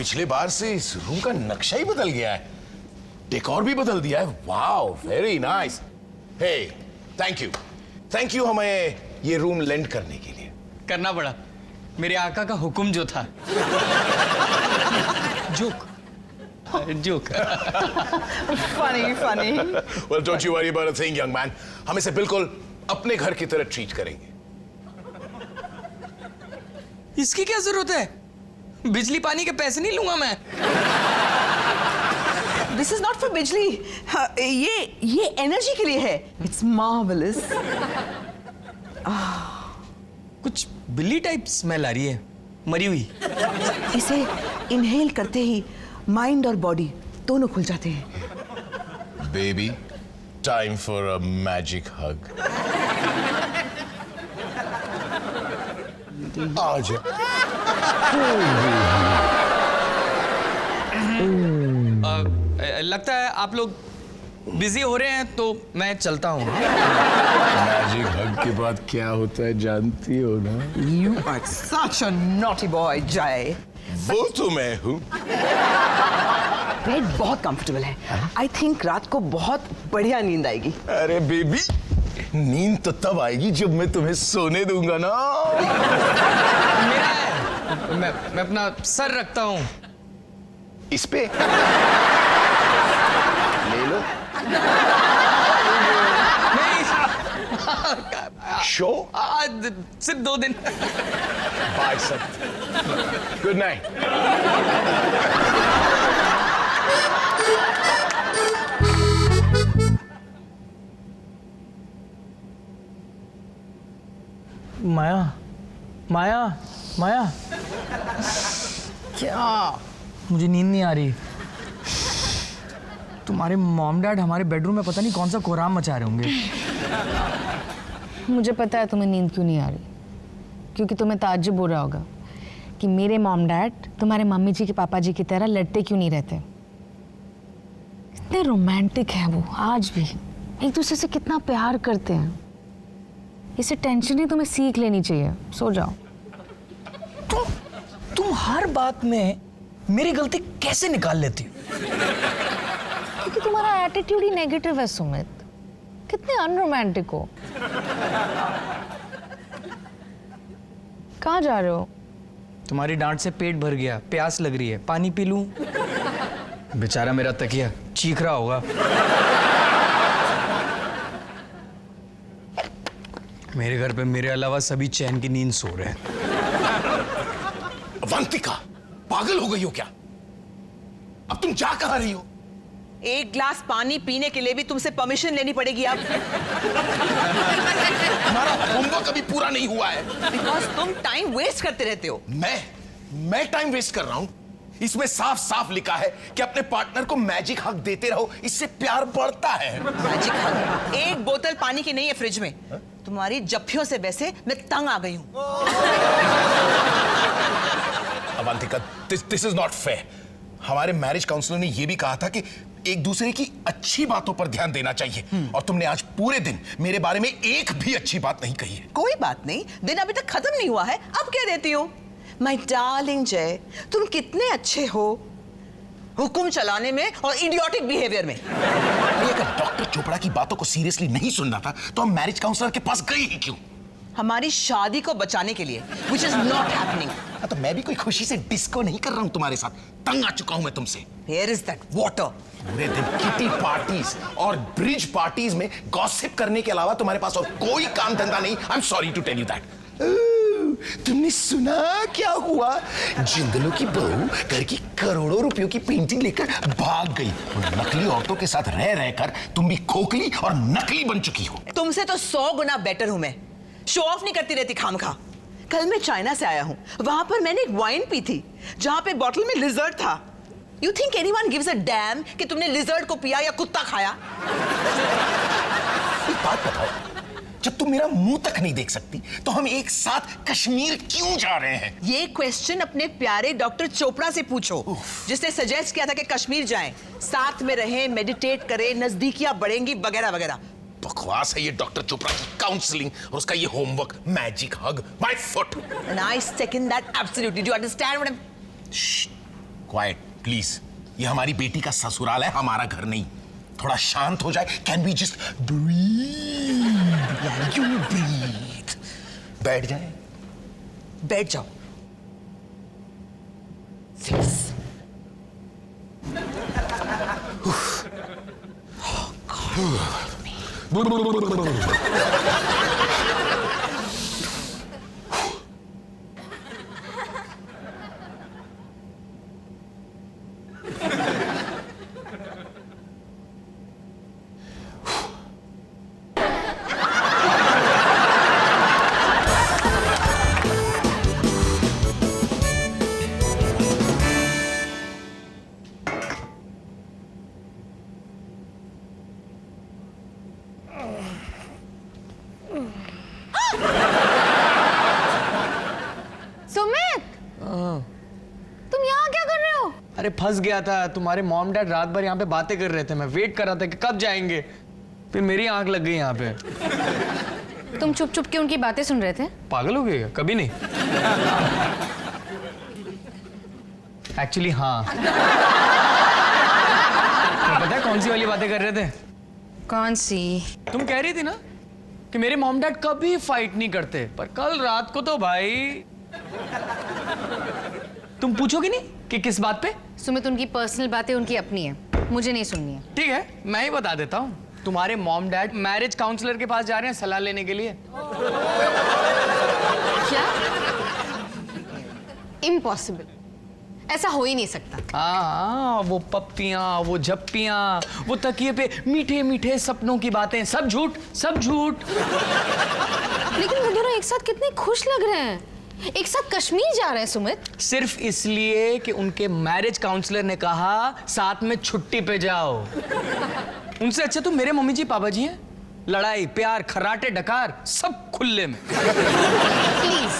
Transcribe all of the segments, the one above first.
पिछले बार से इस रूम का नक्शा ही बदल गया है, डेकोर भी बदल दिया है। Wow, very nice. Hey, thank you हमें ये रूम लेंट करने के लिए। करना पड़ा, मेरे आका का हुक्म जो था। Joke funny. Well, don't you worry about a thing, young man. हम इसे बिल्कुल अपने घर की तरह ट्रीट करेंगे। इसकी क्या जरूरत है? बिजली पानी के पैसे नहीं लूंगा मैं। This is not for बिजली, ये एनर्जी के लिए है। It's marvelous. कुछ बिल्ली टाइप स्मेल आ रही है, मरी हुई। इसे इनहेल करते ही माइंड और बॉडी दोनों खुल जाते हैं। Baby, time for a magic hug. आजा। लगता है आप लोग बिजी हो रहे हैं, तो मैं चलता हूँ। मैजिक हग के बाद क्या होता है जानती हो ना? You are such a naughty boy, जय। वो तो मैं हूँ। बेड बहुत कंफर्टेबल है। आई थिंक रात को बहुत बढ़िया नींद आएगी। अरे बेबी, नींद तो तब आएगी जब मैं तुम्हें सोने दूंगा ना। मेरा है। मैं अपना सर रखता हूँ इस पे। ले लो। शो आज सिर्फ 2 दिन। Bye sir. Good night. Maya, क्या? मुझे नींद नहीं आ रही। तुम्हारे मॉम डैड हमारे बेडरूम में पता नहीं कौन सा कोहराम मचा रहे होंगे। मुझे पता है तुम्हें नींद क्यों नहीं आ रही, क्योंकि तुम्हें ताज्जुब हो रहा होगा कि मेरे मॉम डैड तुम्हारे मम्मी जी के पापा जी की तरह लड़ते क्यों नहीं रहते। इतने रोमांटिक हैं वो, आज भी एक दूसरे से कितना प्यार करते हैं। इसे टेंशन ही तुम्हें सीख लेनी चाहिए। सो जाओ। तुम हर बात में मेरी गलती कैसे निकाल लेती हो? क्योंकि तुम्हारा एटीट्यूड ही नेगेटिव है सुमित। कितने अनरोमांटिक हो। कहाँ जा रहे हो? तुम्हारी डांट से पेट भर गया, प्यास लग रही है, पानी पी लूं? बेचारा मेरा तकिया चीख रहा होगा। मेरे घर पे मेरे अलावा सभी चैन की नींद सो रहे हैं। अवंतिका, पागल हो गई हो क्या? अब तुम जा कहां रही हो? एक ग्लास पानी पीने के लिए भी तुमसे परमिशन लेनी पड़ेगी अब। हमारा होमवर्क अभी पूरा नहीं हुआ है। बिकॉज तुम टाइम वेस्ट करते रहते हो। मैं टाइम वेस्ट कर रहा हूं? इसमें साफ साफ लिखा है कि अपने पार्टनर को मैजिक हग देते रहो, इससे प्यार बढ़ता है। मैजिक हग? एक बोतल पानी की नहीं है फ्रिज में। तुम्हारी जफ्फियों से वैसे मैं तंग आ गई हूं। Avantika, this is not fair. हमारे मैरिज काउंसलर ने यह भी कहा था कि एक दूसरे की अच्छी बातों पर ध्यान देना चाहिए, और तुमने आज पूरे दिन मेरे बारे में एक भी अच्छी बात नहीं कही है। कोई बात नहीं, दिन अभी तक खत्म नहीं हुआ है, अब कह देती हूँ। माय डार्लिंग जय, तुम कितने अच्छे हो हुक्म चलाने में और इडियोटिक बिहेवियर में। अगर डॉक्टर चोपड़ा की बातों को सीरियसली नहीं सुनना था तो हम मैरिज काउंसलर के पास गए ही क्यों? हमारी शादी को बचाने के लिए, which is not happening। तो मैं भी कोई खुशी से डिस्को नहीं कर रहा हूं तुम्हारे साथ। तंग आ चुका हूं मैं तुमसे। Where is that water? पूरे दिन किटी पार्टीज और ब्रिज पार्टीज में गॉसिप करने के अलावा तुम्हारे पास और कोई काम धंधा नहीं। I am sorry to tell you that. तुमने सुना क्या हुआ? जिंदलों की बहू घर की करोड़ों रुपयों की पेंटिंग लेकर भाग गई। उन नकली औरतों के साथ रह रहकर तुम भी खोखली और नकली बन चुकी हो। तुमसे तो 100 गुना बेटर हूं मैं। शो ऑफ नहीं करती रहती खामखा। कल मैं चाइना से आया हूं, वहां पर मैंने एक वाइन पी थी जहां पे बॉटल में लिजर्ड था। You think anyone gives a dam कि तुमने लिजर्ड को पिया या कुत्ता खाया? एक बात बताओ, जब तुम मेरा मुंह तक नहीं देख सकती तो हम एक साथ कश्मीर क्यों जा रहे हैं? ये क्वेश्चन अपने प्यारे डॉक्टर चोपड़ा से पूछो, जिसने सजेस्ट किया था कि कश्मीर जाएं, साथ में रहें, मेडिटेट करें, नजदीकियां बढ़ेंगी वगैरह वगैरह। बकवास है ये डॉक्टर चोपड़ा की काउंसलिंग और उसका ये homework magic hug my foot. And I second that absolutely. Do you understand what I'm? Quite please. ये हमारी बेटी का ससुराल है, हमारा घर नहीं। थोड़ा शांत हो जाए। Can we just breathe? You breathe. बैठ जाए। बैठ जाओ। 6 सुमित, तुम यहाँ क्या कर रहे हो? अरे फंस गया था। तुम्हारे मॉम डैड रात भर यहाँ पे बातें कर रहे थे। मैं वेट कर रहा था कि कब जाएंगे। फिर मेरी आंख लग गई यहाँ पे। तुम चुप चुप के उनकी बातें सुन रहे थे? पागल हो गए क्या? कभी नहीं। एक्चुअली हाँ। तुम्हें पता है कौन सी वाली बातें कर रहे थे? कौन सी? तुम कह रही थी ना कि मेरे मॉम डैड कभी फाइट नहीं करते, पर कल रात को तो भाई तुम पूछोगे नहीं कि किस बात पे? सुमित, उनकी पर्सनल बातें उनकी अपनी है, मुझे नहीं सुननी है। ठीक है, मैं ही बता देता हूँ। तुम्हारे मॉम डैड मैरिज काउंसलर के पास जा रहे हैं सलाह लेने के लिए। क्या? इम्पॉसिबल, ऐसा हो ही नहीं सकता। हाँ, वो पप्पियां, वो झप्पियां, वो तकिए पे मीठे मीठे सपनों की बातें, सब झूठ, सब झूठ। लेकिन वो दोनों एक साथ कितने खुश लग रहे हैं, एक साथ कश्मीर जा रहे हैं सुमित। सिर्फ इसलिए कि उनके मैरिज काउंसलर ने कहा साथ में छुट्टी पे जाओ। उनसे अच्छा तो मेरे मम्मी जी पापा जी हैं। लड़ाई प्यार खर्राटे डकार सब खुले में। प्लीज,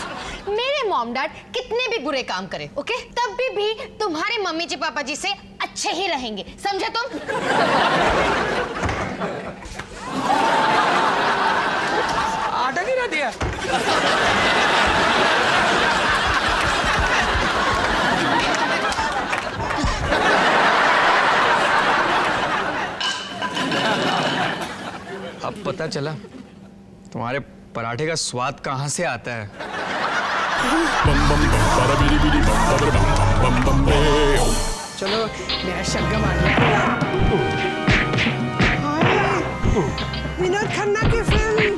मेरे मॉम डैड कितने भी बुरे काम करें, ओके, तब भी तुम्हारे मम्मी जी पापा जी से अच्छे ही रहेंगे, समझे तुम? आटा गिरा दिया। अब पता चला तुम्हारे पराठे का स्वाद कहां से आता है। चलो मेरा शलगम आ गया। विनोद खन्ना की फिल्म।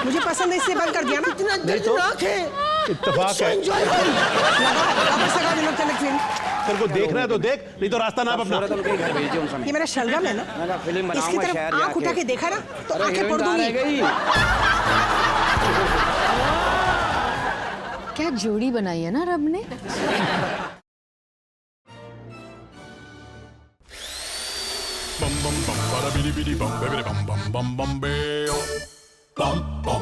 मुझे पसंद है इसलिए बंद कर दिया ना। नहीं तो इत्तेफाक है। वापस लगा विनोद खन्ना की फिल्म। तेरे को देखना है तो देख, नहीं तो रास्ता नाप अपना। ये मेरा शलगम है ना, इसकी तरफ आंख उठा के देखा ना तो आंखें पड़ दूंगी। क्या जोड़ी बनाई है ना रब ने। bum bum bum bada bidi bidi bum bidi bum bum bum bum bum